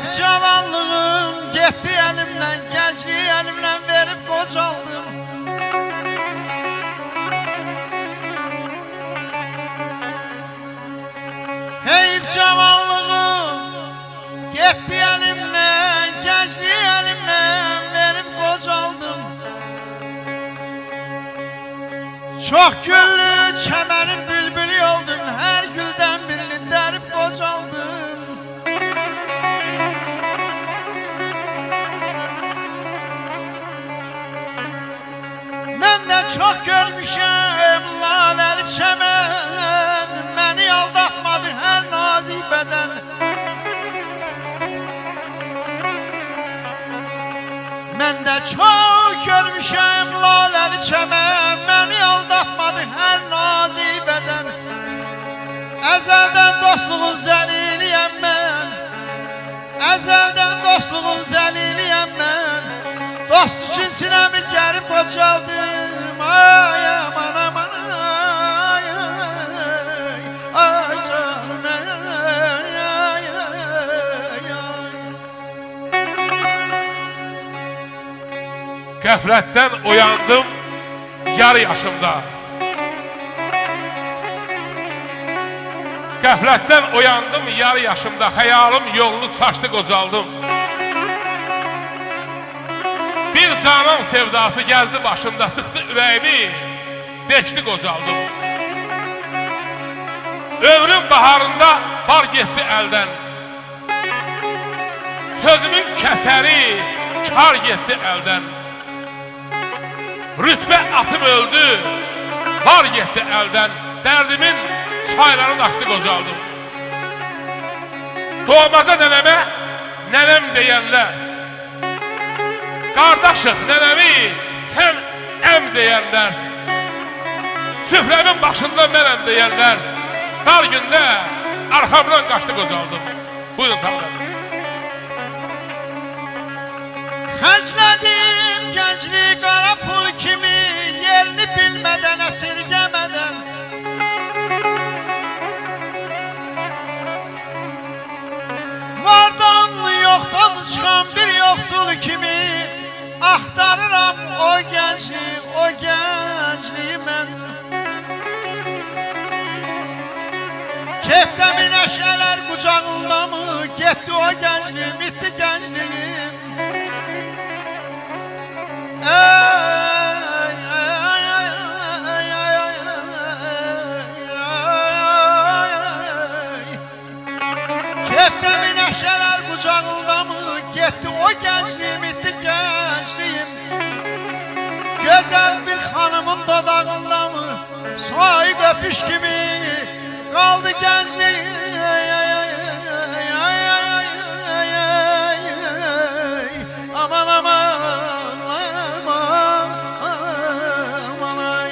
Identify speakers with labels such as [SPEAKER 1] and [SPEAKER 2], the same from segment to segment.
[SPEAKER 1] Heyf cavanlığım getdi elimden, gençliği elimden verip qocaldım. Heyf cavanlığım getdi elimden, gençliği elimden verip qocaldım. Çok güllü çemenin bülbülü oldun, her gülden birini derip qocaldım. Ben de çok görmüşüm laleli çemen, beni aldatmadı her nazik beden. Ben de çok görmüşüm laleli çemen, beni aldatmadı her nazik beden. Ezelden dostluğun zeliliyem ben, ezelden dostluğun zeliliyem ben. Dost için sinemi gerip qocaldım. Ay aman aman ay ay canım ay ay ay.
[SPEAKER 2] Qəflətdən uyandım yarı yaşımda. Qəflətdən uyandım yarı yaşımda. Xəyalım yolunu çaşdı qocaldım. Bir canan sevdası gəzdi başımda, sıxdı ürəyimi, deşdi qocaldım. Ömrüm baharında bar getdi əldən. Sözümün kəsəri kar getdi əldən. Rütbə atım öldü, var getdi əldən. Dərdimin çayları daşdı qocaldım. Doğmaca nənəmə nənəm deyənlər, qardaşıq nənəmi sən əm deyənlər, süfrəmin başında mənəm deyənlər, dar gündə arxamdan qaçdı qocaldım. Buyurun tanrım.
[SPEAKER 1] Xərclədim gənclik qara pul kimi, yerini bilmədən, əsirgəmədən. Vardanlı yoxdan çıxan bir yoxsul kimi, axtarıram o gəncliyi mən. Kefdəmi nəşələr qucağında mı, getdi o gəncliyim, itdi gəncliyim. Kefdəmi nəşələr qucağında mı, getdi o gəncliyim, itdi gəncliyim. Gözəl bir xanımın dodağında mı, soy öpüş kimi qaldı gəncliyim. Aman aman aman aman ay.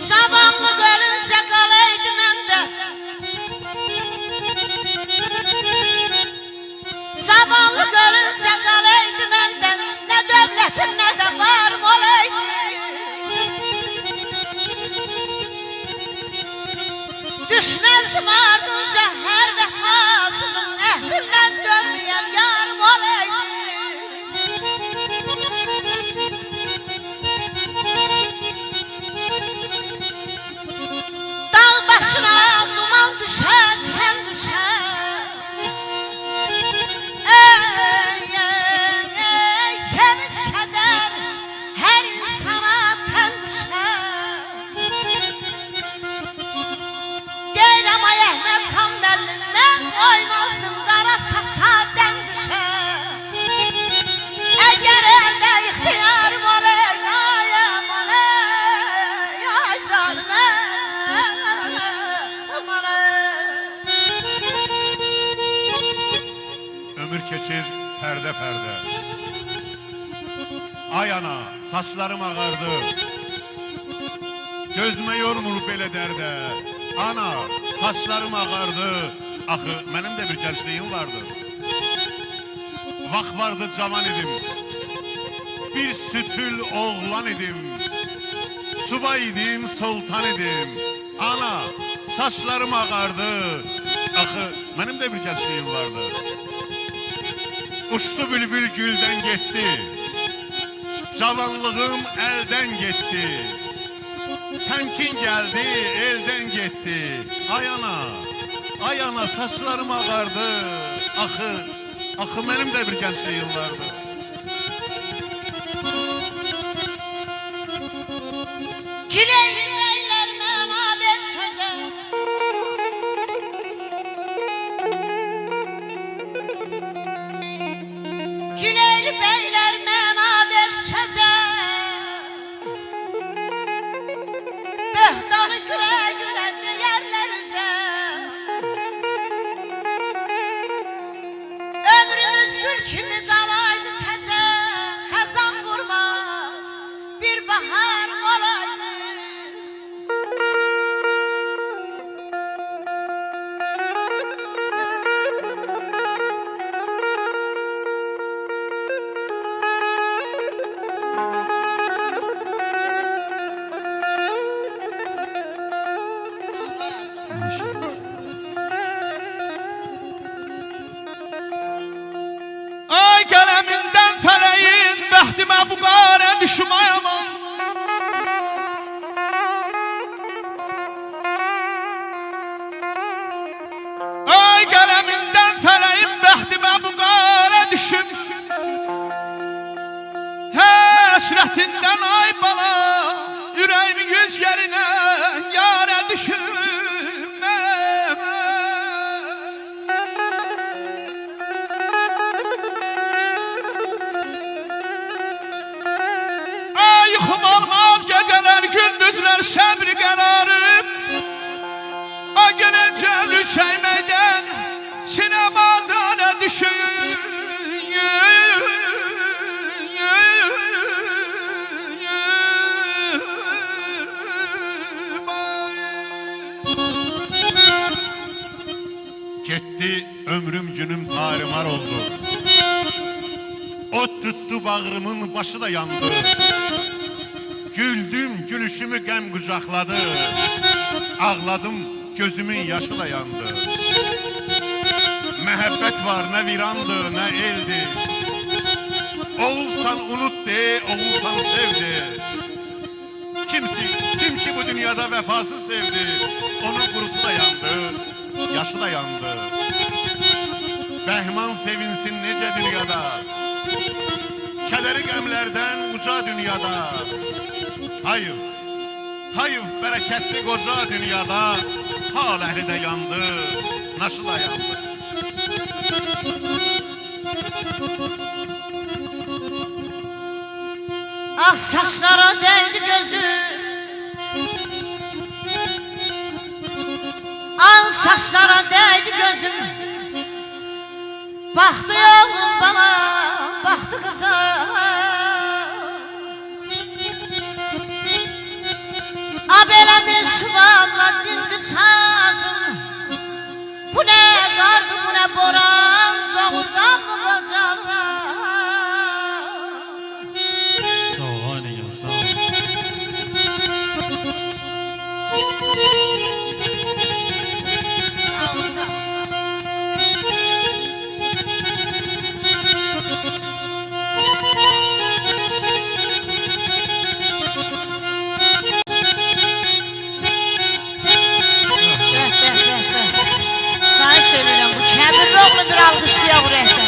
[SPEAKER 3] Cavanlıq ölüncə qalaydı məndə, cavanlıq ölüncə qalaydı məndən, nə dövlətim nə də varım olaydı. Düşməzdim ardınca hər vəfasızım, əhdindən dönməyən yarım olaydı. Başına duman düşer, sen düşer. Ey sevinç keder, her insana ten düşer. Deyirəm ay Əhməd xan Bəllindən, o
[SPEAKER 4] keçir pərdə-pərdə. Ay ana, saçlarım ağardı. Gözümə yormur belə dərdə. Ana, saçlarım ağardı. Axı, mənim də bir gəncliyim vardı. Vaxt vardı, cavan idim. Bir sütül oğlan idim. Subay idim, sultan idim. Ana, saçlarım ağardı. Axı, mənim də bir gəncliyim vardı. Uçdu bülbül güldən getdi. Cavanlığım əldən getdi. Təmkin gəldi, eldən getdi. Ay ana, saçlarım ağardı. Axı mənim də bir gəncliyim vardı.
[SPEAKER 3] Güleyli beyler mənə ver sözə. Güleyli beyler mənə ver sözə. Böhtanı gülə gülə deyərlər üzə. Ömrümüz gül kimi qalaydı təzə. Xəzan vurmaz bir bahar olaydı.
[SPEAKER 1] Ay qələmindən fələyin bəxtimə bu qarə düşməyəmaz. Ay qələmindən fələyin bəxtimə bu qarə düşüm. Həsrətindən ay bala, ürəyimin yüz yerinə yarə düşüm. Yuxum olmaz geceler gündüzler səbri qərarım. O gülünce lüçeyməkdən sinema zana düşür.
[SPEAKER 4] Getdi ömrüm günüm tarimar oldu. Ot tuttu bağrımın başı da yandı. Güldüm gülüşümü qəm qucaqladı. Ağladım gözümün yaşı da yandı. Məhəbbət var nə virandı nə eldi. Oğulsan unut de, oğulsan sevdi. Kim ki bu dünyada vəfasız sevdi. Onun qurusu da yandı, yaşı da yandı. Bəhman sevinsin necə dünyada. Kədəri qəmlərdən uca dünyada. Hayır, bərəkətli qoca dünyada. Hal əhli də yandı, naşı da yandı.
[SPEAKER 3] Ah saçlara değdi gözüm. Ah saçlara değdi gözüm. Baktı oğlum bana, baktı kıza. Abelemin suvarla dindi sazım. Bu ne kardı bu ne boran, doğrudan mı kocalar?
[SPEAKER 1] Sağ ol anne, sağ ol.
[SPEAKER 3] Sana söylerim bu kemirli oğlu bir alkışlıyor bu rehber.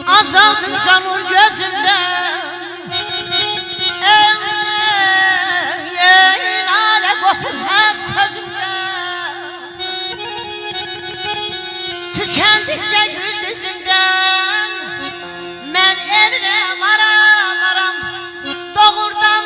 [SPEAKER 3] Azaldıkça nur gözümde. Nare kopur her sözümde. Tükendikçe yüz düzümden. Ben eline maram maram doğurdan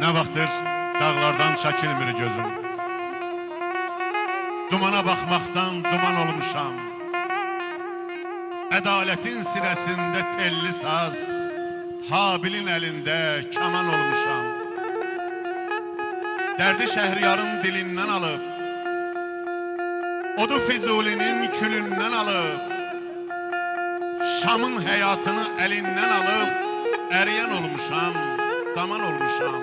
[SPEAKER 4] Nə vaxtdır dağlardan çəkilmir gözüm. Dumana baxmaqdan duman olmuşam. Ədalətin sinəsində telli saz, Habilin əlində kaman olmuşam. Dərdi Şəhriyarın dilindən alıb, odu Füzulinin külündən alıb, Şamın həyatını əlindən alıb, əriyən olmuşam, daman olmuşam.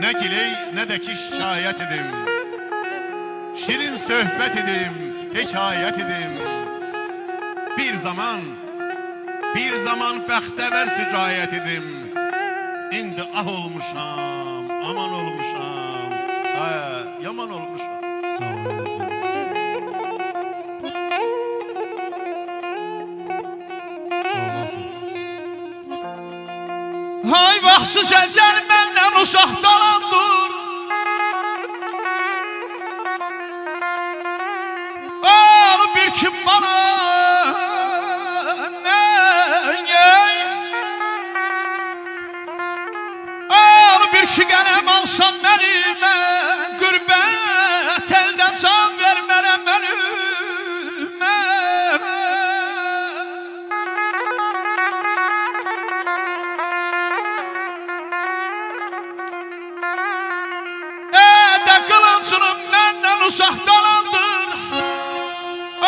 [SPEAKER 4] Nə giley, nə də ki şikayət edim, şirin söhbət edim, hekayət edim. Bir zaman bəxtəvər sücayət edim. İndi ah olmuşam, aman olmuşam, yaman olmuşam.
[SPEAKER 5] Sağ olun. Sağ olasın.
[SPEAKER 1] Hay vaxtsız əcəl məndən uşaq dalandır. Bir kim bana bir ki qələm alsam mənimə, qürbət əldən can vermərəm mənimə. Də qılıncını məndən uzaq dalandır.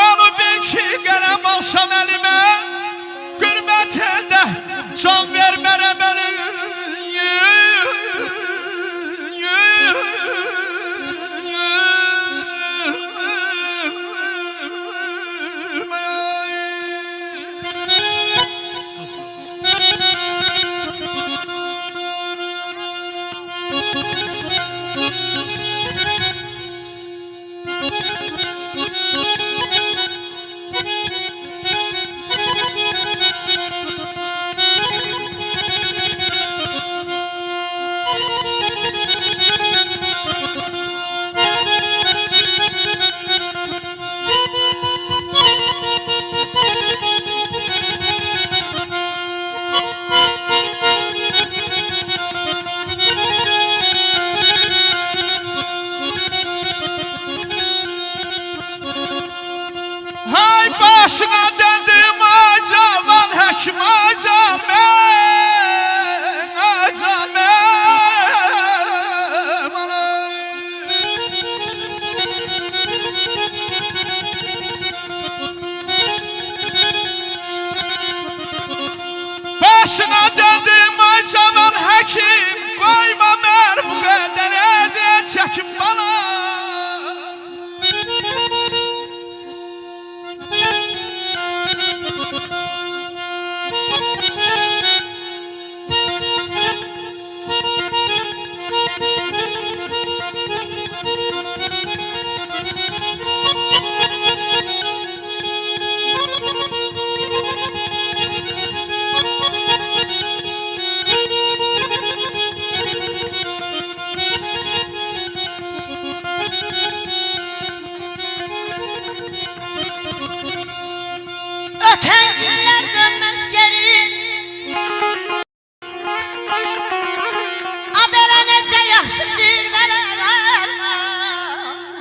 [SPEAKER 1] Onu bir ki qələm alsam əlimə, qürbət əldə can vermərəm mənimə. Başına döndüm acaman həkim acamam. Başına döndüm acaman həkim, koyma mən bu qədər əziyyət çəkim bana. Öten günler dönmez geri. Abele nece yaxşı zirveler arman.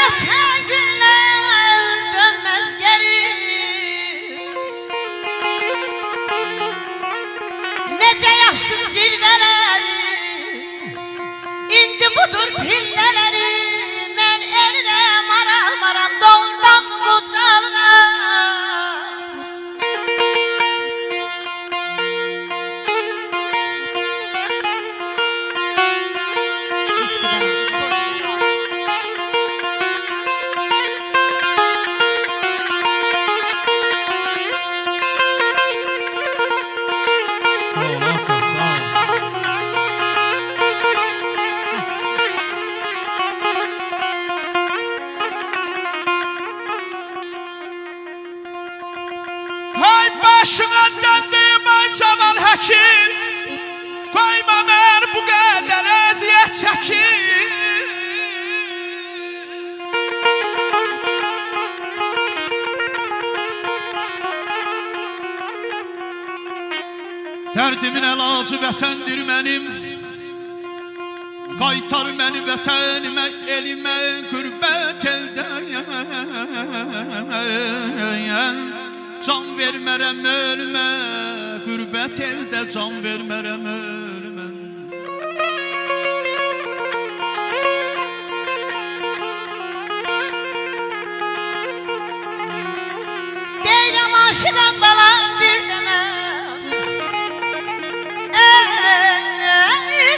[SPEAKER 1] Öten günler dönmez geri. Nece yaşlı zirveleri. İndi budur pilleri. Men eline maram doğrudan mı kocalığa.
[SPEAKER 6] Dərdimin əlacı vətəndir mənim. Qaytar məni vətənimə, elimə, qürbət eldəyən. Can vermərəm ölümə, qürbət eldə can vermərəm ölümə.
[SPEAKER 3] Deyirəm aşıqam balam bir demə.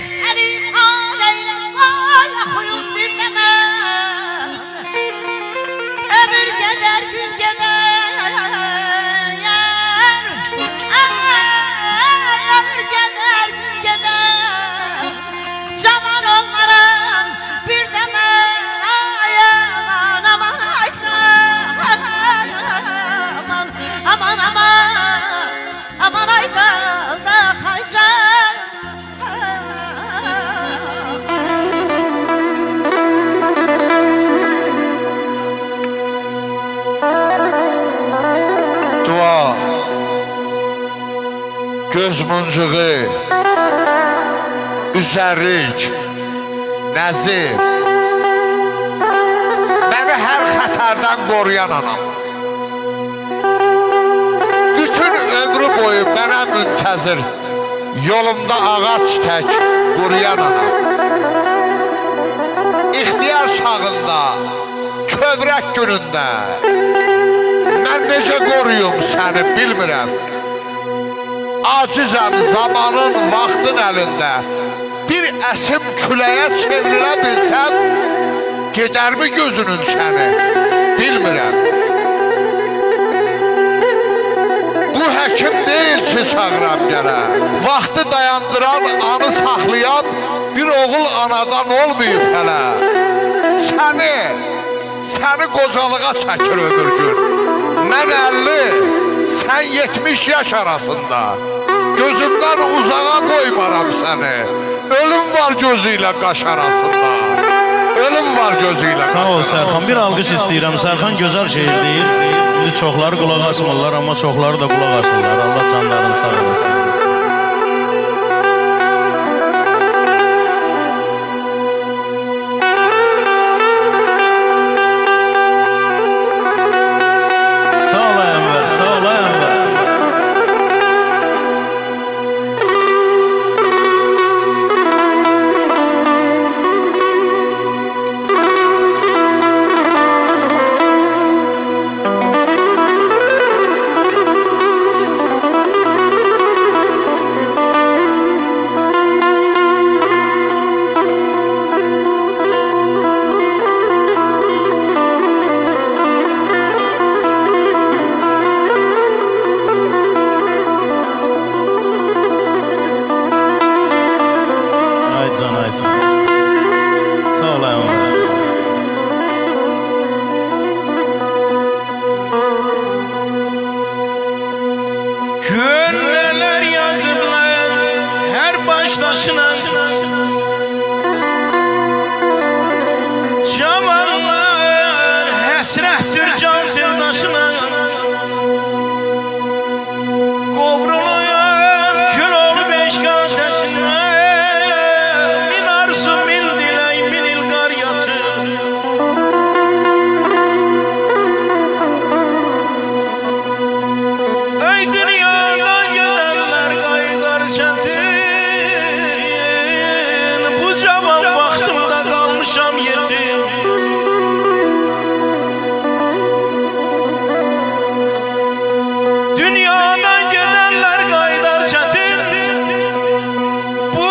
[SPEAKER 3] Sənin aleylə qaya xuyum bir demə. Ömür gedər gün gedər. Ömür gedər gün gedər. Cavan olmaram bir demə. Ay aman aman ay can. Aman aman aman ay da kaycan.
[SPEAKER 1] Dua, göz muncuğu, üzerlik, nəzir, məni hər xətərdən qoruyan anam. Bütün ömrü boyu mənə müntəzir, yolumda ağac tək quruyan anam. İxtiyar çağında, kövrək günündə, mən necə qoruyum səni bilmirəm. Acizəm zamanın, vaxtın əlində. Bir əsim küləyə çevrilə bilsəm, gedərmi gözünün şəni bilmirəm. Bu həkim deyil ki çağıram gələ. Vaxtı dayandıran, anı saxlayan bir oğul anadan olmayıb hələ. Səni qocalığa çəkir ömür gün. Mən 50, sən 70 yaş arasında. Gözümdən uzağa qoymaram səni. Ölüm var gözü ilə qaş arasında. Ölüm var gözü ilə qaş
[SPEAKER 5] Sağ ol
[SPEAKER 1] arasında.
[SPEAKER 5] Sərxan. Bir alqış istəyirəm. Sərxan gözəl şeir deyir. İndi çoxları qulaq asmırlar, amma çoxları da qulaq asırlar. Allah canlarını sağ olasın. Sağ ol Ənvər, sağ ol Ənvər. Ay can, ay can. Sağ ol Ənvər.
[SPEAKER 7] Köylüler yazırlar her baştaşına. Cavanlar həsrətdir can sevdaşına. Qovruluyum kül olub eşq ateşinə. Min arzu, min dilək, min ilqar yatır. Ey dünyadan gedenler gaydar çetin. Bu cavan vaxtımda kalmışam yetim. Dünyadan gedenler gaydar çetin. Bu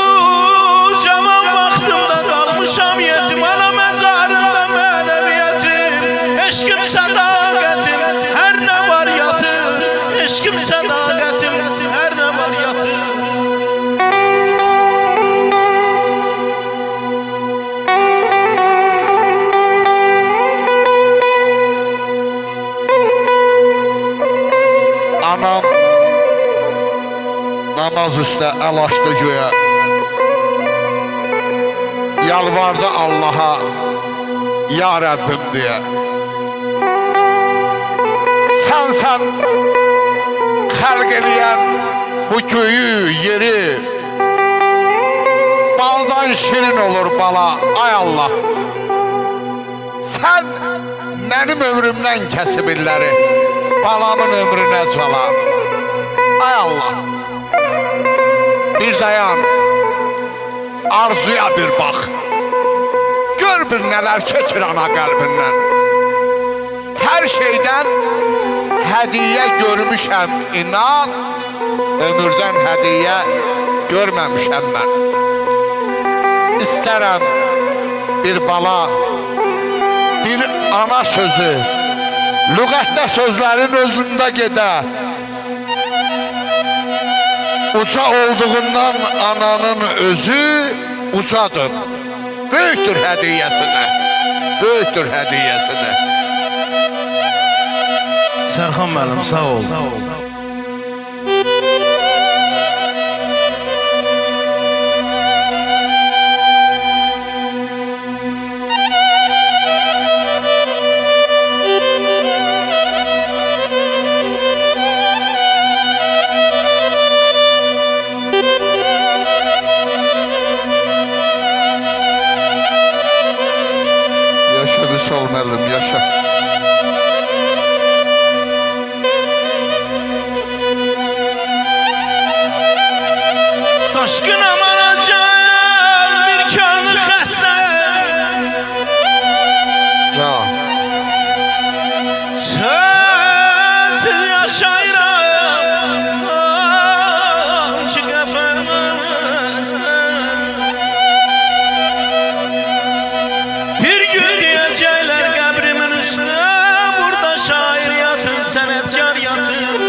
[SPEAKER 7] cavan vaxtımda kalmışam yetim. Ana mezarında meneviyetim. Eşkim sadakatim her ne var yatır. Eşkim sadakatim her ne var yatır.
[SPEAKER 1] Anam namaz üstə əl açdı göyə. Yalvardı Allaha, ya Rəbbim diye. Sen xəlq eləyən bu köyü, yeri baldan şirin olur bala. Ay Allah. Sen benim ömrümden kesibirleri balamın ömrüne cala. Ay Allah. Bir dayan. Arzuya bir bak. Gör bir neler keçir ana kalbinden. Her şeyden hediye görmüşəm inan. Ömürden hediye görmemişəm ben. İstərəm bir bala, bir ana sözü, lüğətdə sözlərin özündə gedə. Uca olduğundan ananın özü ucadır. Böyüktür hediyesi de. Böyüktür hediyesi de.
[SPEAKER 5] Serkan müəllim, sağ ol.
[SPEAKER 1] Yaşa Vüsal müəllim, yaşa.
[SPEAKER 7] Daşkın amanacak bir könlü xəstə
[SPEAKER 1] Ca.
[SPEAKER 7] Sensiz yaşayıram sanki qəfəmizdə Bir gün deyəcəklər qəbrimin üstə Burada şair yatır, sənətkar yatır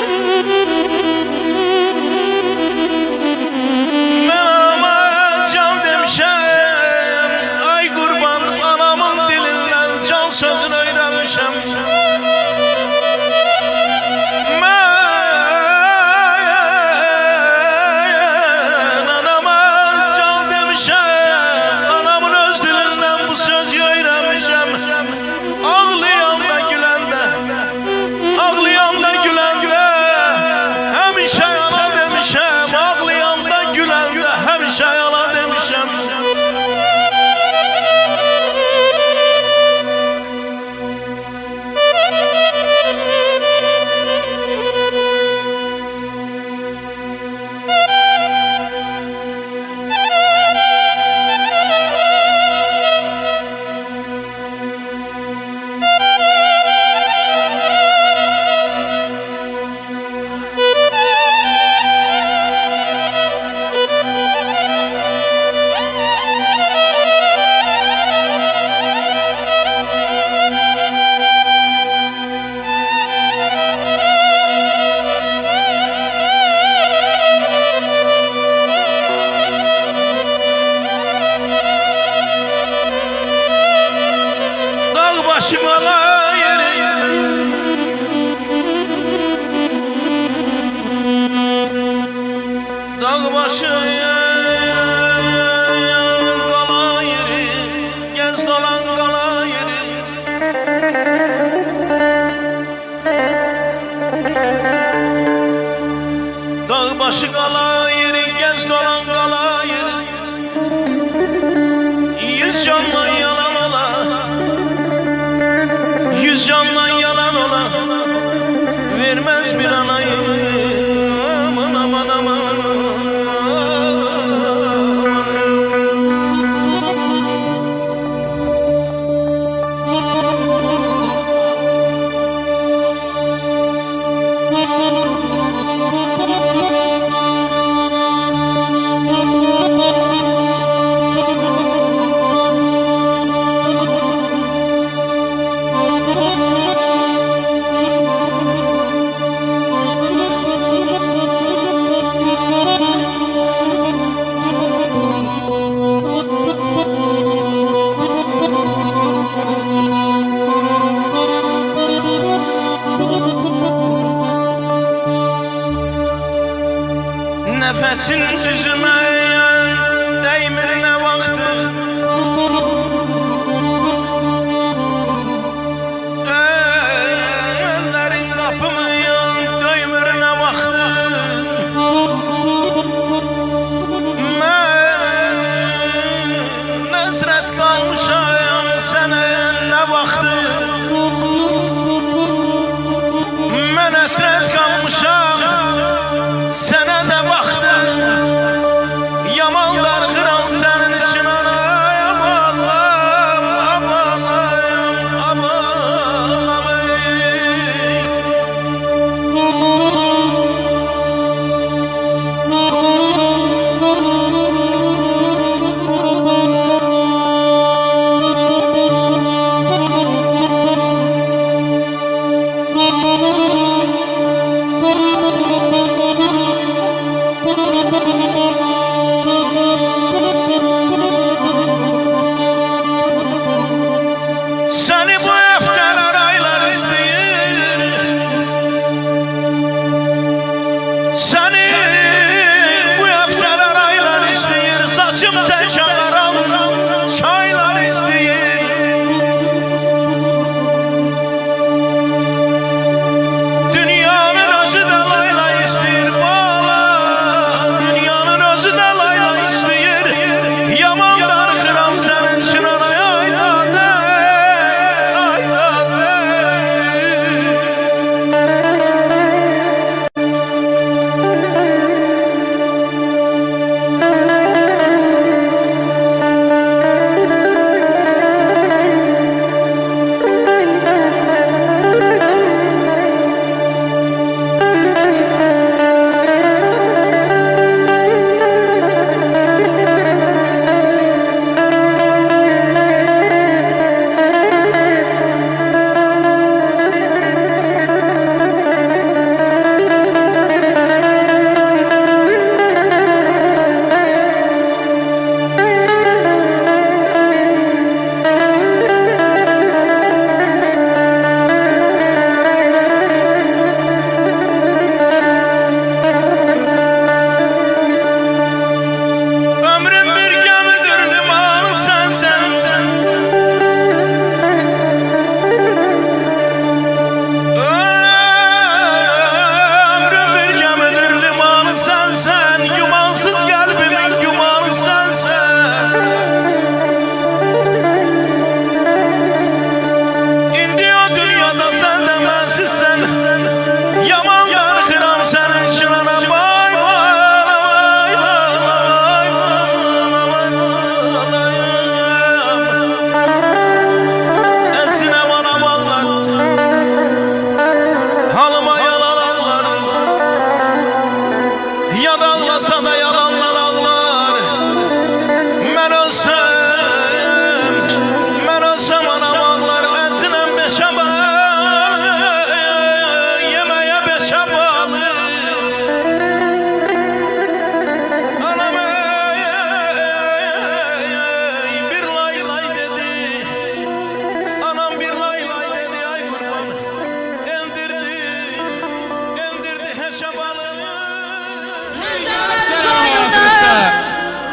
[SPEAKER 7] Mən anama can demişəm Ay qurban anamın dilindən can sözünü öyrənmişəm Mən anama can demişəm Anamın öz dilindən bu sözü öyrənmişəm Ağlayanda güləndə Ağlayanda güləndə Həmişə yana demişəm Ağlayanda güləndə Həmişə yana demişəm Dağ başı qala yeri Dağ başı qala yeri Gez dolan qala yeri Dağ başı qala yeri Gez dolan qala yeri Yüz canla yalan ola Yüz canla yalan ola Vermez bir anayı Aman aman aman Nefesin üzüme değmir ne vakti Ellerin kapımı döymür ne vakti həsrət qalmışam sənə nə vaxtdır yaman darxıram sənin üçün anayam Allahım abanayım səni bu həftələr aylar istəyir səni bu həftələr aylar istəyir saçım tək ağaram çaylar istəyir dünyanın özü də layla istəyir bala dünyanın özü də layla istəyir yaman darxıram sənin üçün anay aydadı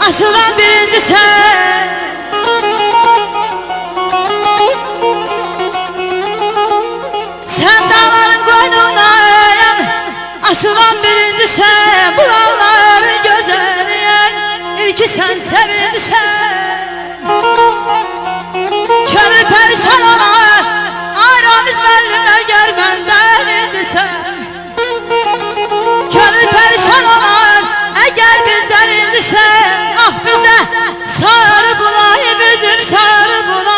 [SPEAKER 3] Açılan birinci sen Sen dağların koynundan Açılan birinci sen Bu dağların gözeliyen İlki sen sevinci sen Könül perişan olan Ayramiz benimle gör benden inci sen Könül perişan olan Eğer bizden inci sen Ah bize sarı bulayı bizim sarı bulayı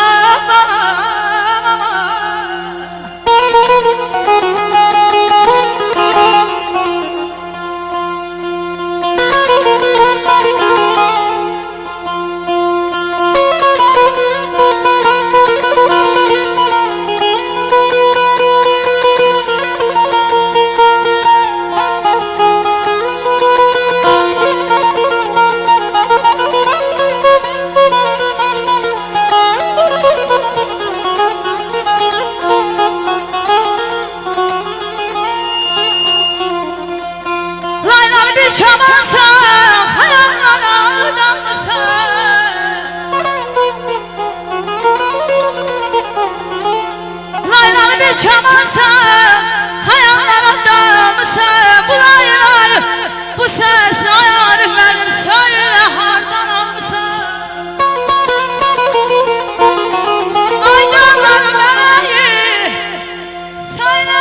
[SPEAKER 3] Çamansan, hayallara dalmışsan Laylalı bir çamansan, hayallara dalmışsan Bu laylar, bu ses hayalim benim Söyle hardan almışsan Ay dağlarım bereyi Söyle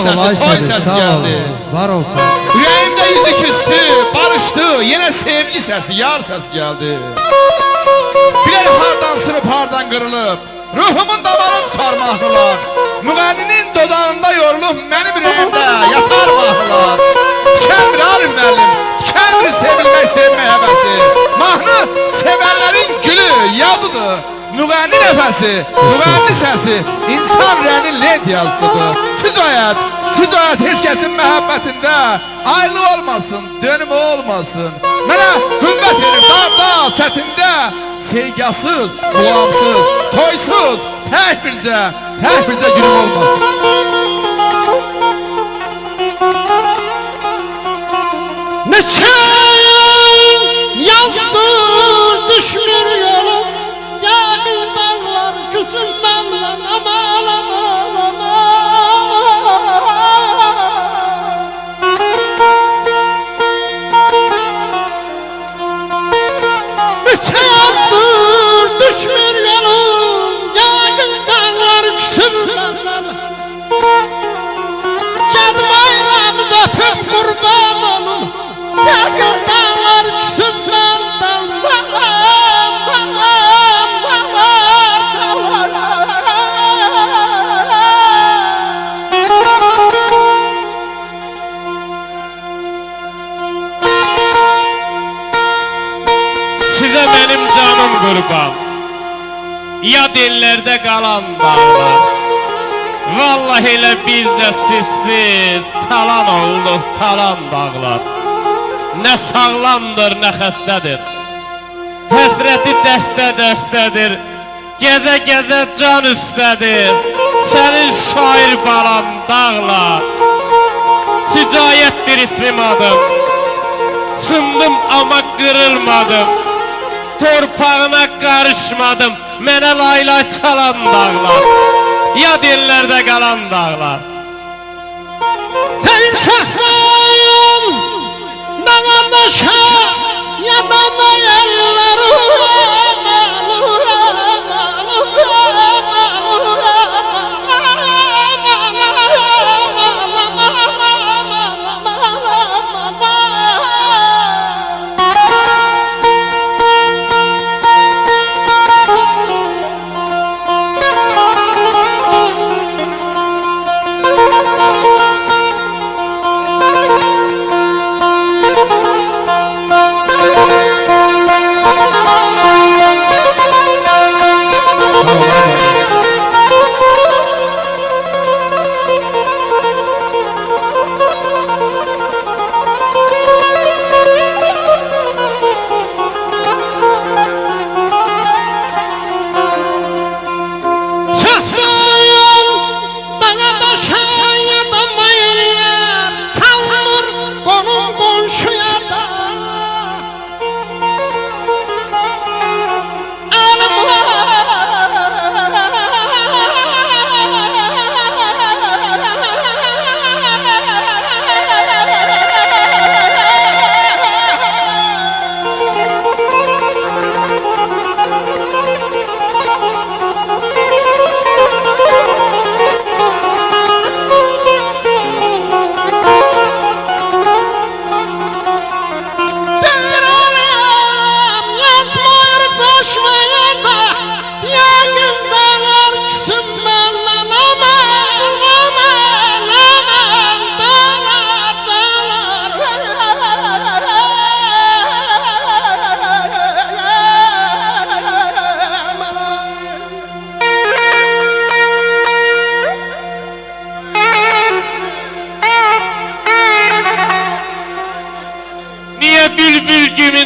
[SPEAKER 8] səsi, toy səsi gəldi.
[SPEAKER 9] Var olsun.
[SPEAKER 8] Ürəyimdə yüzü küstü, barışdı, yenə sevgi səsi, yar səsi gəldi. Bilir hardan sınıp, hardan qırılıb, ruhumun damarını tutar mahnılar. Müğənninin dodağında yorulub, mənim ürəyimdə yatar mahnılar. Tükəndir alim müəllim, tükəndir sevilmək, sevmək həvəsi. Mahnı sevənlərin gülü, yazıdır. Müğənni nəfəsi, müğənni səsi, insan ürəyinin lent yazısıdır. Sücayət heç kəsin məhəbbətində ayrılıq olmasın, dönümü olmasın. Mənə qüvvət verir darda, çətində, sevgasız, muamsız, toysuz, tək bircə günüm olmasın.
[SPEAKER 7] Neçə yazdır düşmür yolum, yağın dağlar küsün məndən, aman aman aman. Neçə yazdır düşmür yolum, yağın dağlar küsün məndən. Gədim ayrımız öpüb qurban olum, yağın dağlar küsün məndən.
[SPEAKER 10] Sizə mənim canım qurban, yad ellərdə qalan dağlar. Vallahi elə biz də sizsiz talan olduq, talan dağlar. Nə sağlamdır, nə xəstədir, həsrəti dəstə-dəstədir, gəzə-gəzə can üstədir, sənin şair balan dağlar. Sücayətdir ismim adım, sındım ama qırılmadım, torpağına qarışmadım, mənə laylay çalan dağlar, yad ellərdə qalan dağlar.
[SPEAKER 7] Sən şəhdan dağadaşa yadana yerləri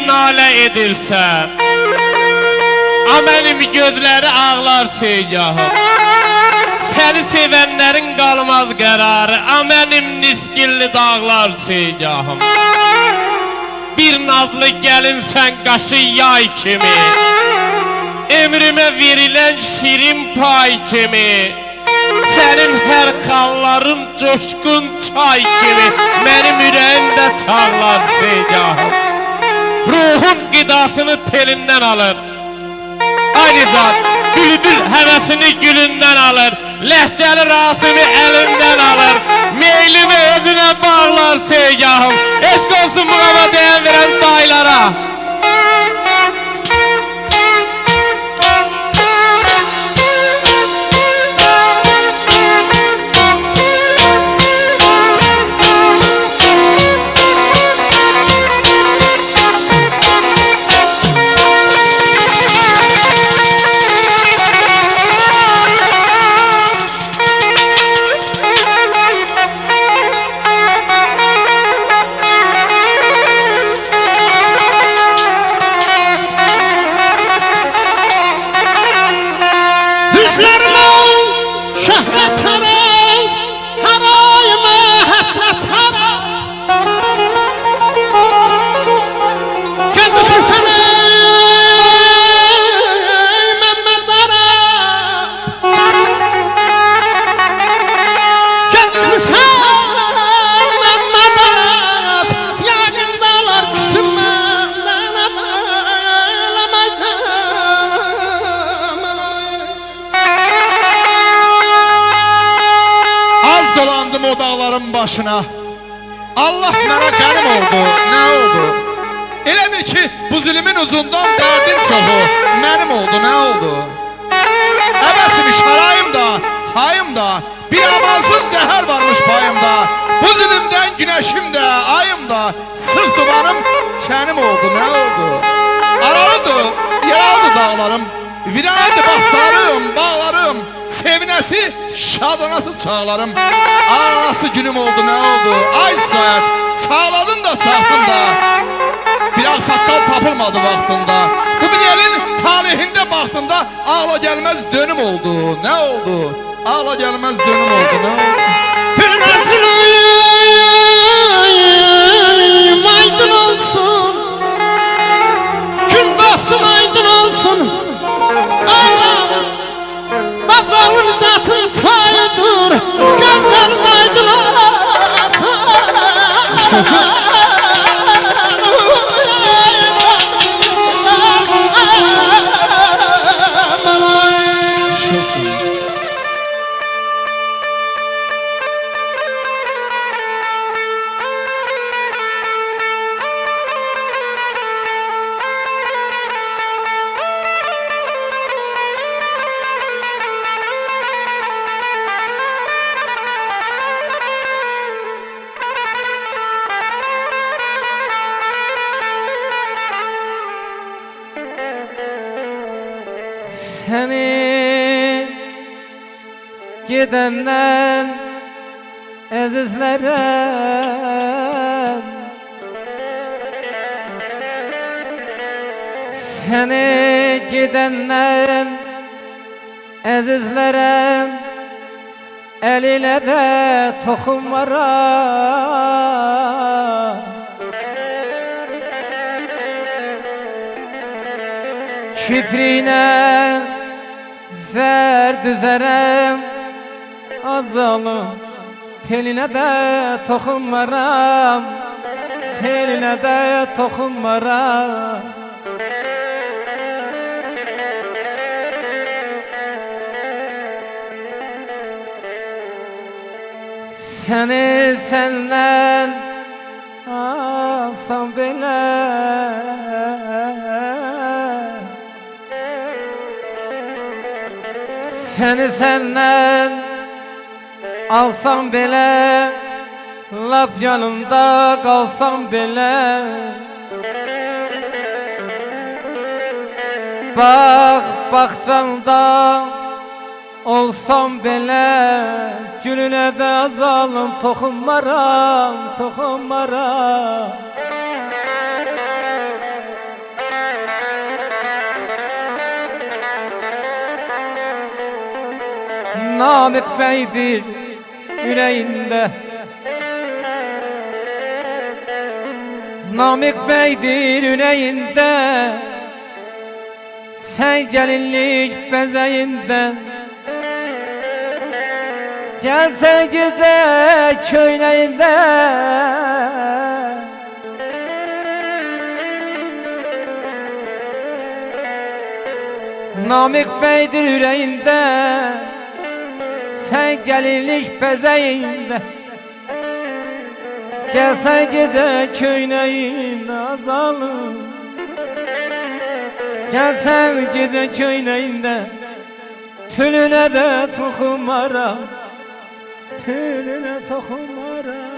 [SPEAKER 10] nalə edirsən, a mənim gözləri ağlar seygahım. Səni sevənlərin qalmaz qərarı, a mənim niskilli dağlar seygahım. Bir nazlı gəlinsən qaşı yay kimi, ömrümə verilən şirin pay kimi. Sənin hər xalların coşqun çay kimi, mənim ürəyimdə çağlar seygahım. Ruhun qidasını telindən alır, ay Nicat, bülbül həvəsini gülündən alır. Ləhcəli Rasimi əlimdən alır, meylimi özünə bağlar Seygahım. Eşq olsun bu qaba deyən verən daylara.
[SPEAKER 8] O dağların başına. Allah mənə qənim oldu. Nə oldu? Elə bil ki bu zülümün ucundan dərdim çoxu mənim oldu. Nə oldu? Əvəsimi şarayım da, hayım da, bir amansız zəhər varmış payımda. Bu zülümdən güneşim de, ayım da, sıx dumanım çənim oldu. Nə oldu? Aralıdır, yaralıdır dağlarım, viraydı bahçarım, bağlarım, sevinəsi, şadanası çağlarım. Ağlası günüm oldu, nə oldu? Ay Səyət, çağladın da çaxdın da, bir ağsaqqal tapılmadı vaxtında. Bu bir elin talihində baxtında ağla gəlməz dönüm oldu. Nə oldu? Ağla gəlməz dönüm oldu. Nə oldu?
[SPEAKER 7] Tünəzliyim aydın olsun, gün doğsun aydın olsun. Ağlarım, bacağın zatın payıdır, gözlerin aydın olsun.
[SPEAKER 8] İşkası.
[SPEAKER 7] Seni gidenden azizlerim, seni gidenden azizlerim, eline de toxunmaram. Kiprine zər düzərəm, azalım teline de toxunmaram, teline de toxunmaram. Seni senden alsam belə, seni senden alsam bile, lap yanımda kalsam bile. Bak bakcamda olsam bile, gülüne de azalım toxunmaram, toxunmaram. Namık Bey'dir yüreğinde, Namık Bey'dir yüreğinde, sen gelinlik bezeyinde. Gelsen gece köyneyinde, Namık Bey'dir yüreğinde,
[SPEAKER 9] Sen gelinlik bezeyinde Gelsen gece köyneyin azalım Gelsen gece köyneyinde Tülüne de toxunmaram Tülüne toxunmaram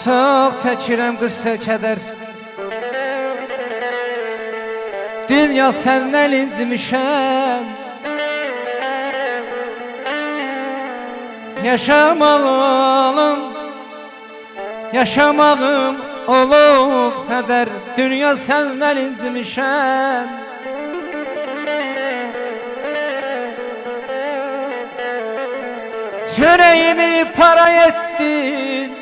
[SPEAKER 9] Çox çəkirəm qıssa kədər Dünya səndən incimişəm Yaşamağım olub hədər Dünya səndən incimişəm Çörəyimi para etdin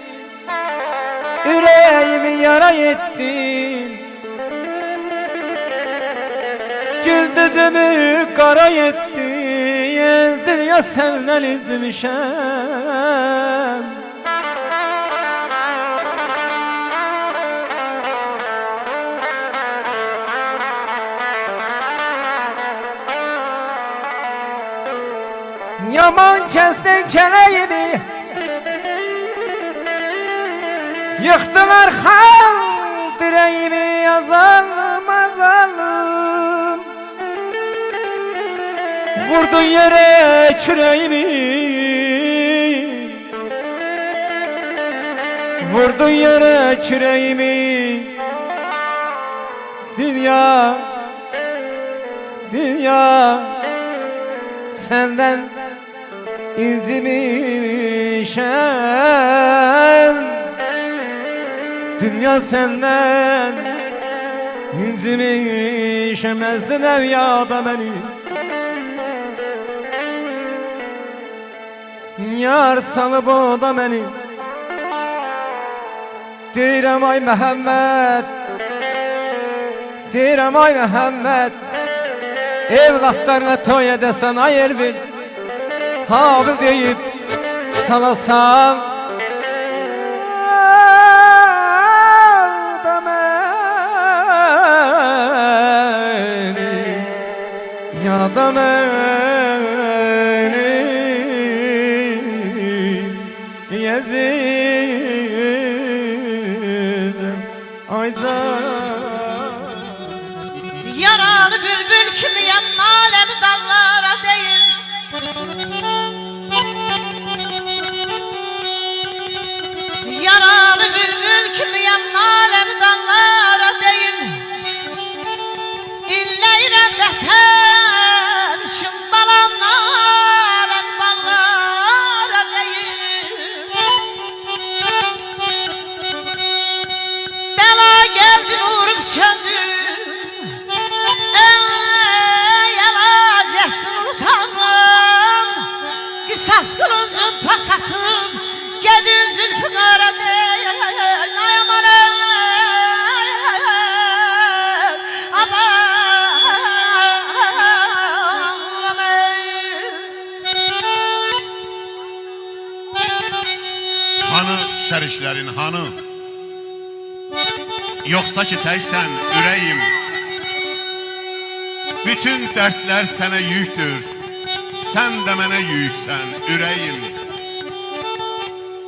[SPEAKER 9] Yüreğimi yara ettin Güldüzümü kara ettin Dünya senden incimişəm Yaman kestin keleğimi Yıktın arxam direğimi azalım azalım Vurdun yere küreğimi Vurdun yere küreğimi Dünya senden incimişəm Dünya senden incimişəm Əzdin əvyada məni Yar salıb o da məni Deyirəm ay Məhəmməd Deyirəm ay Məhəmməd Evlatlarına toy edəsən ay Elvin Habil deyib salasan da beni Yezidim
[SPEAKER 11] Yaralı bülbül kimiyem alem dallara değil Yaralı bülbül kimiyem alem dallara değil İlleyirem vətən Kılıncım pas atım Gedin Zülfüqara deyil Nayamanım
[SPEAKER 4] Hanı şərişlərin hanı Yoxsa ki təksən ürəyim Bütün dərdlər sənə yükdür Sən də mənə yüksən ürəyim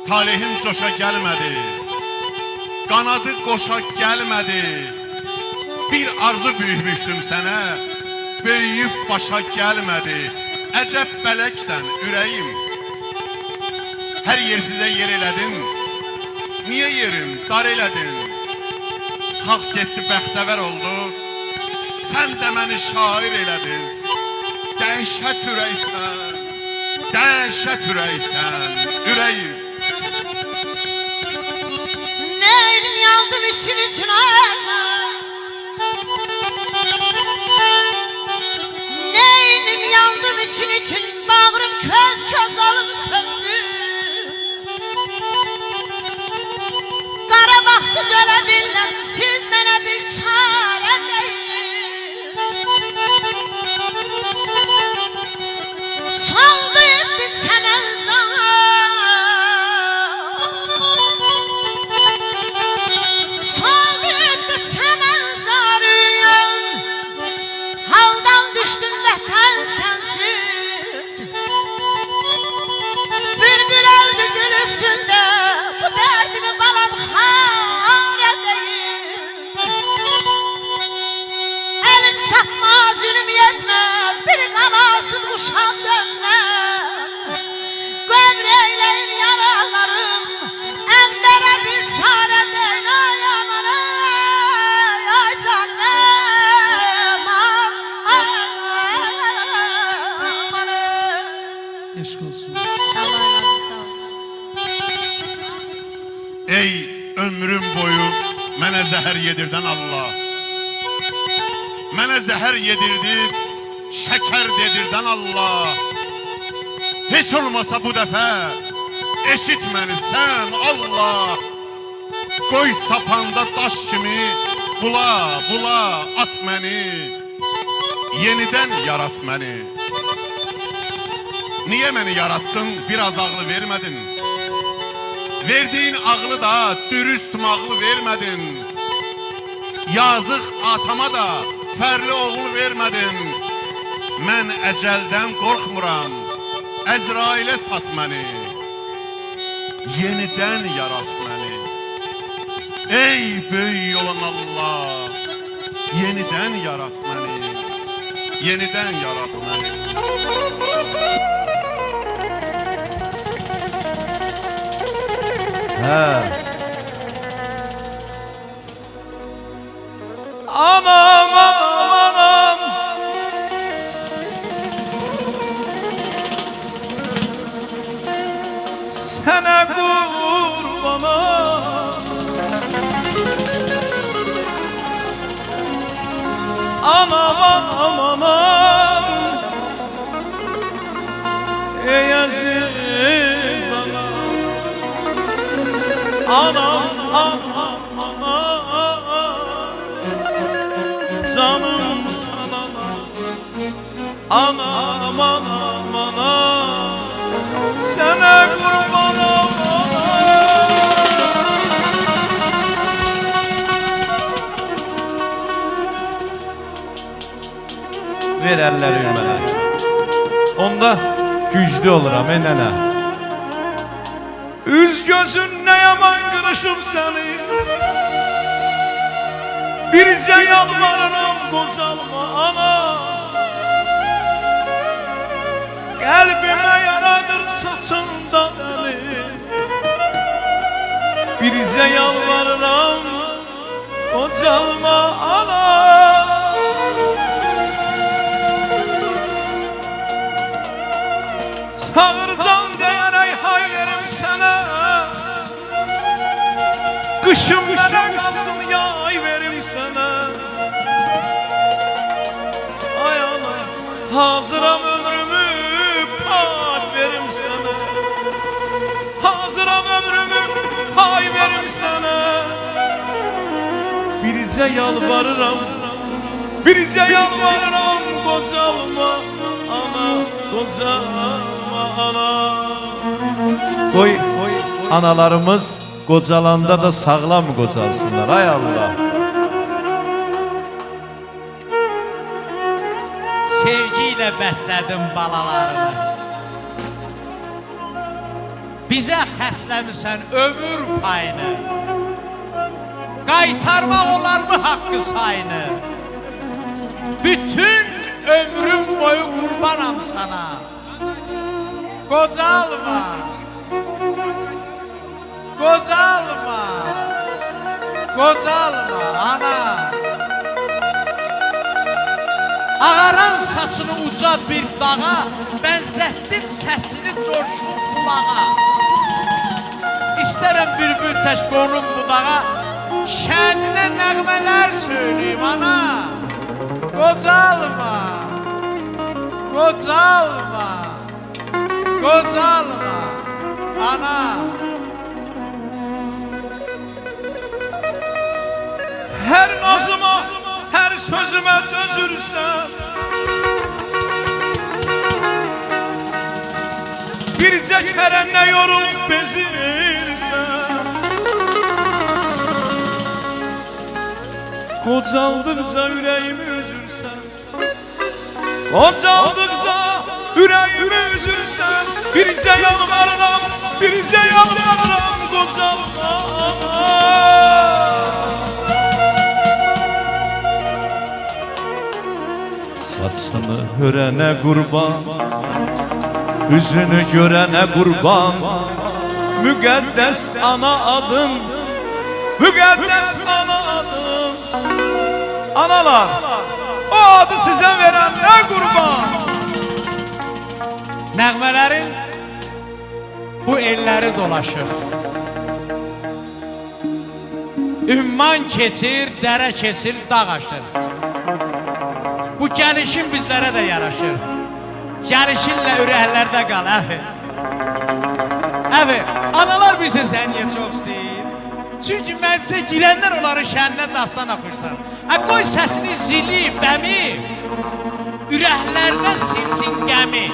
[SPEAKER 4] Talihim coşa gəlmədi Qanadı qoşa gəlmədi Bir arzu büyümüşdüm sənə Böyüyüb başa gəlmədi Əcəb bələksən ürəyim Hər yer sizə yer elədin. Niyə yerim dar elədin? Haq getdi bəxtəvər oldu. Sən də məni şair elədin. Dəhşət ürəksən, dəhşət ürəksən, ürəyim.
[SPEAKER 11] Neylim yandım için ağzım. Neylim yandım için bağrım köz alım söndü. Qarabağsız ölə bilmem, siz mənə bir çarə deyin. Soldu etdi çəmən zana, soldu etdi çəmən zarıyım. Haldan düşdüm vətən sensiz. Bülbül öldü gül üstünde, bu derdimi balam har edeyim. Elim çatmaz, ünüm yetmez, bir kanasız kuşam dönmem. Gövreyleyin yaralarım, ellere bir çare deyin. Ay aman ay canım, aman.
[SPEAKER 6] Eşk olsun.
[SPEAKER 4] Ey ömrüm boyu mənə zəhər yedirdən Allah. Mənə zəhər yedirdib, şəkər dedirdən Allah. Heç olmasa bu dəfə eşit məni sən Allah. Qoy sapanda daş kimi bula bula at məni. Yenidən yarat məni. Niyə məni yarattın, biraz ağlı vermədin? Verdiğin ağlı da dürüst mağlı vermedin. Yazıq atama da fərli oğul vermedin. Mən əcəldən qorxmuram, Əzrailə sat məni. Yenidən yarat məni. Ey böyük olan Allah, yenidən yarat məni. Yenidən yarat məni.
[SPEAKER 6] Anam anam anam, sana kurbanım. Anam anam anam, ey aziz anam. Anam anam anam, canım sana. Anam anam anam, sana kurbanım. Ver elleri mənə. Onda güclü oluram nənə. Üz gözün ne yaman qırışım səni. Bircə yalvarıram qocalma ana. Qəlbimə yaradır saçında dəli. Bircə yalvarıram qocalma ana. Çağırcan deyərək hay verim sənə. Qışım mənə qalsın yay verim sənə. Ay ana, hazıram ömrümü pay verim sənə. Hazıram ömrümü pay verim sənə. Bircə yalvarıram, bircə yalvarıram qocalma ana, qocalma ana. Qoy analarımız qocalanda da sağlam qocalsınlar. Ay Allah.
[SPEAKER 10] Sevgiyle bəslədim balalarını. Bizə xərcləmisən ömür payını. Qaytarmaq olar mı haqqı sayını? Bütün ömrüm boyu qurbanam sana. Qocalma.
[SPEAKER 6] Qocalma, qocalma ana. Ağaran saçını uca bir dağa, bənzətdim səsini coşqun qulağa. İstərəm bülbül tək qonum budağa, şəninə nəğmələr söyləyim ana. Qocalma, qocalma, qocalma ana. Hər nazıma, hər sözümə dözürsən, bircə kərə nə yorulub bezirsən. Qocaldıqca ürəyimi üzürsən, qocaldıqca ürəyimi üzürsən. Bircə yalvarıram, bircə yalvarıram, qocalma. Saçını hörənə qurban, üzünü görənə qurban, müqəddəs ana adın, müqəddəs ana adın. Analar, o adı sizə verənə qurban. Nəğmələrin bu elləri dolaşır. Ümman keçir, dərə keçir, dağ aşır. Bu gəlişin bizlərə də yaraşır. Gəlişinlə ürəklərdə qal, əfi. Əfi, analar bilsin sən niyə çox istəyir. Çünki məclisə girənlər onların şəninə dastan oxuyursan. Qoy səsini zili, bəmi, ürəklərdən silsin qəmi.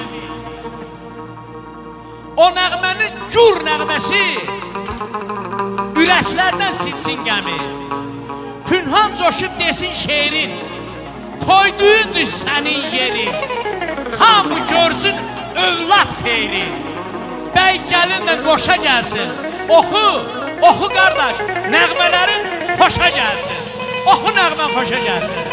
[SPEAKER 6] O nəğmənin gür nəğməsi ürəklərdən silsin qəmi. Pünhan coşub desin şeirin, toyduyundur sənin yerin. Hamı görsün övlad xeyri. Bəy gəlinlə qoşa gəlsin. Oxu, oxu qardaş, nəğmələrin xoşa gəlsin. Oxu nəğmən xoşa gəlsin.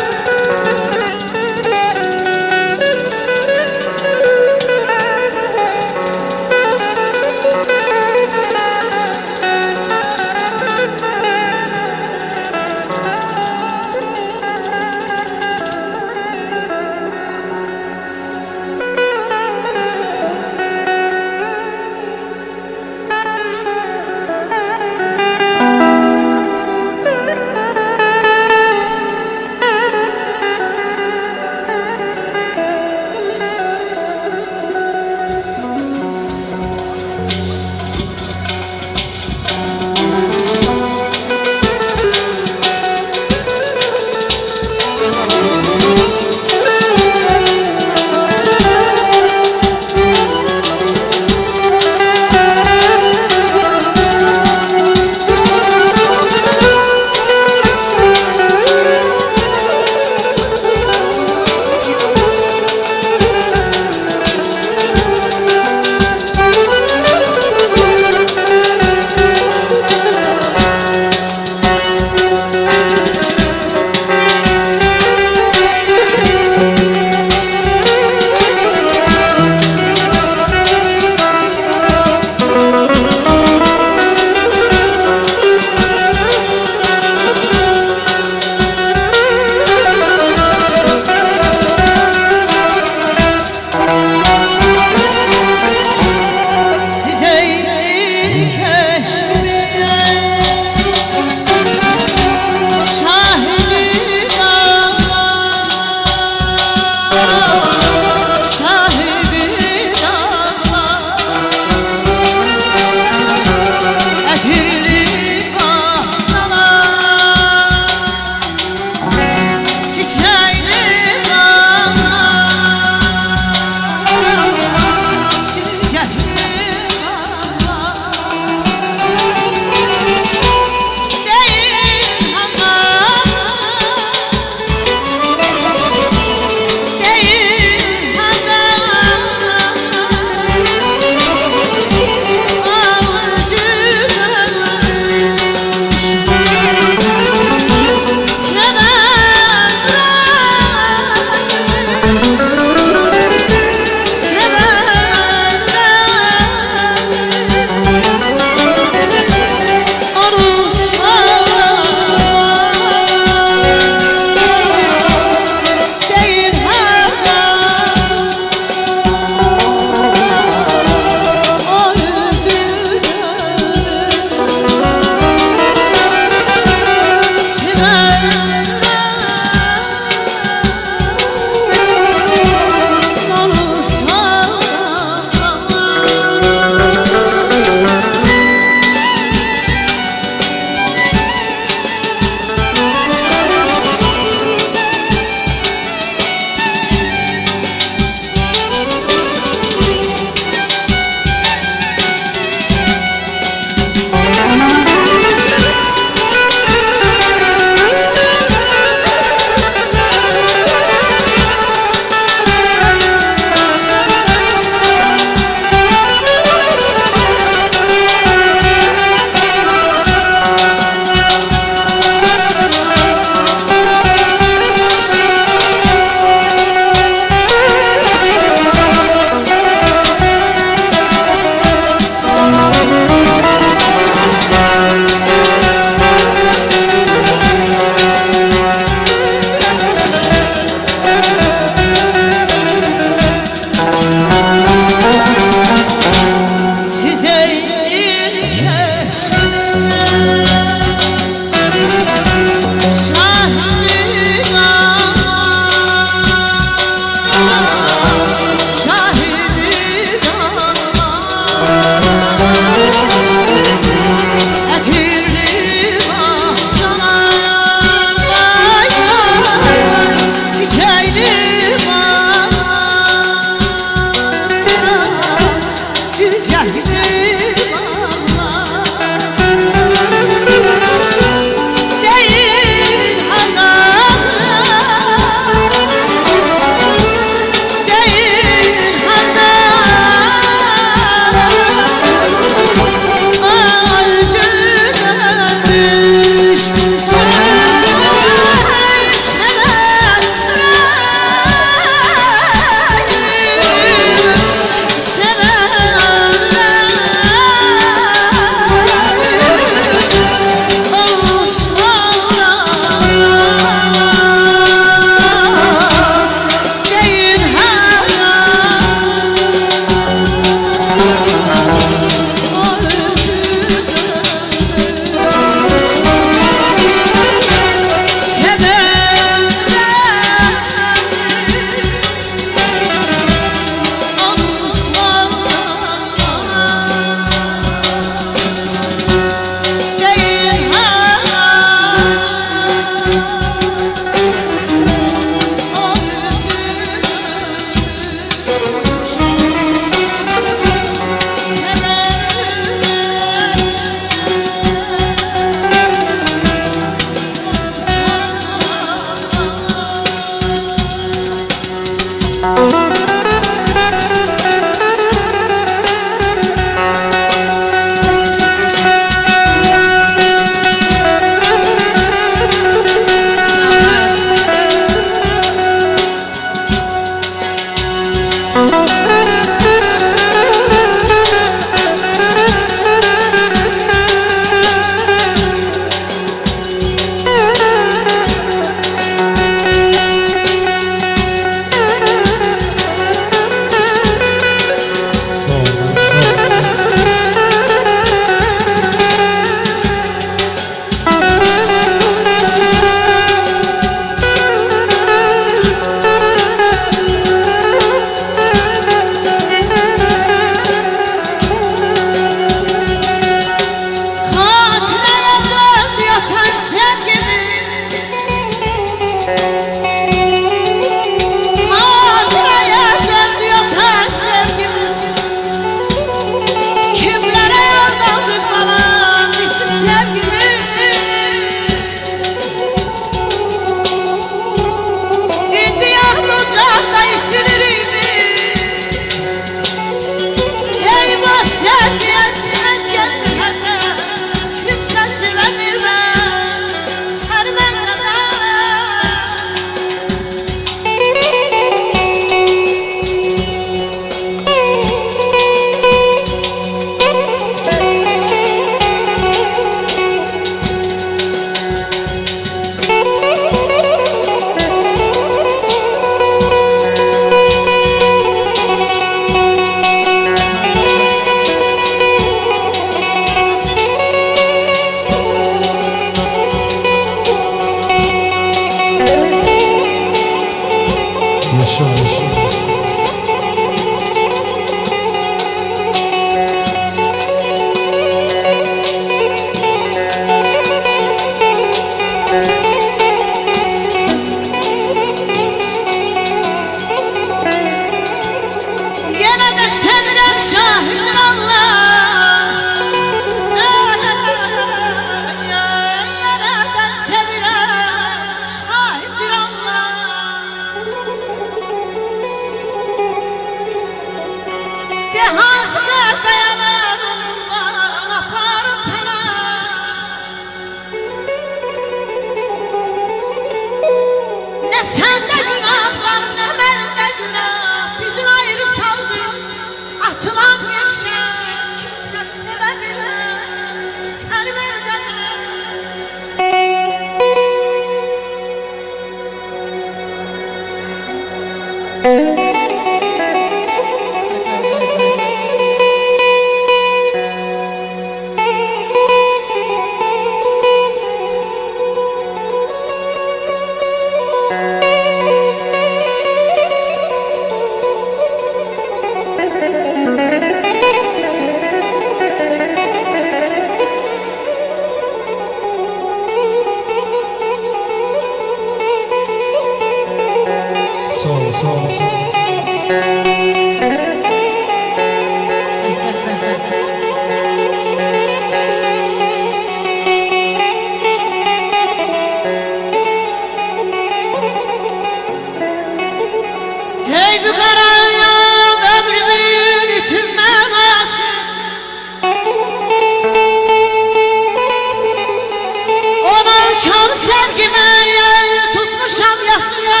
[SPEAKER 11] Sevgime yer tutmuşam yasına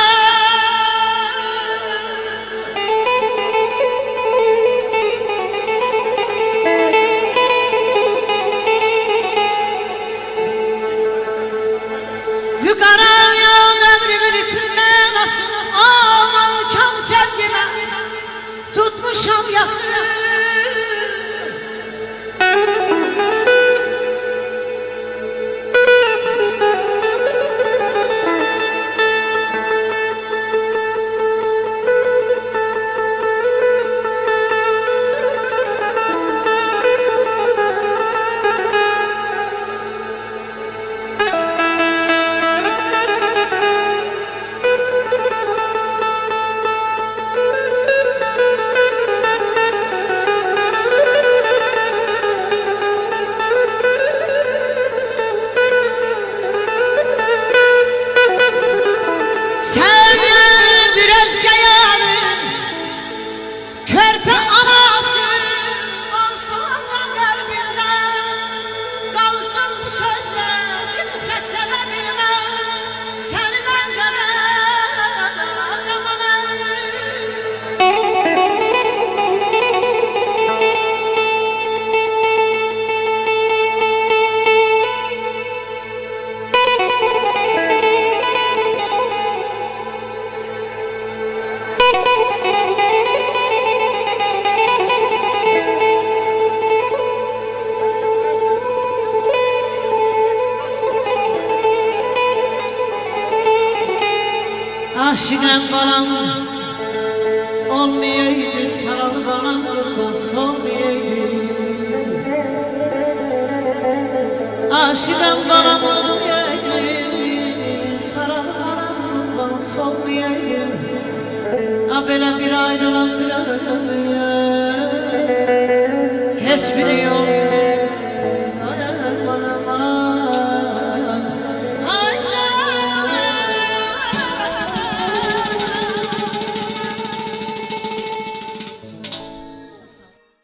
[SPEAKER 3] Aşıqəm balam olmayaydı, saralı balam qurban olmayaydı. Aşıqəm balam olmayaydı, saralı balam qurban olmayaydı. Belə bir ayrılıq, heç biri yok.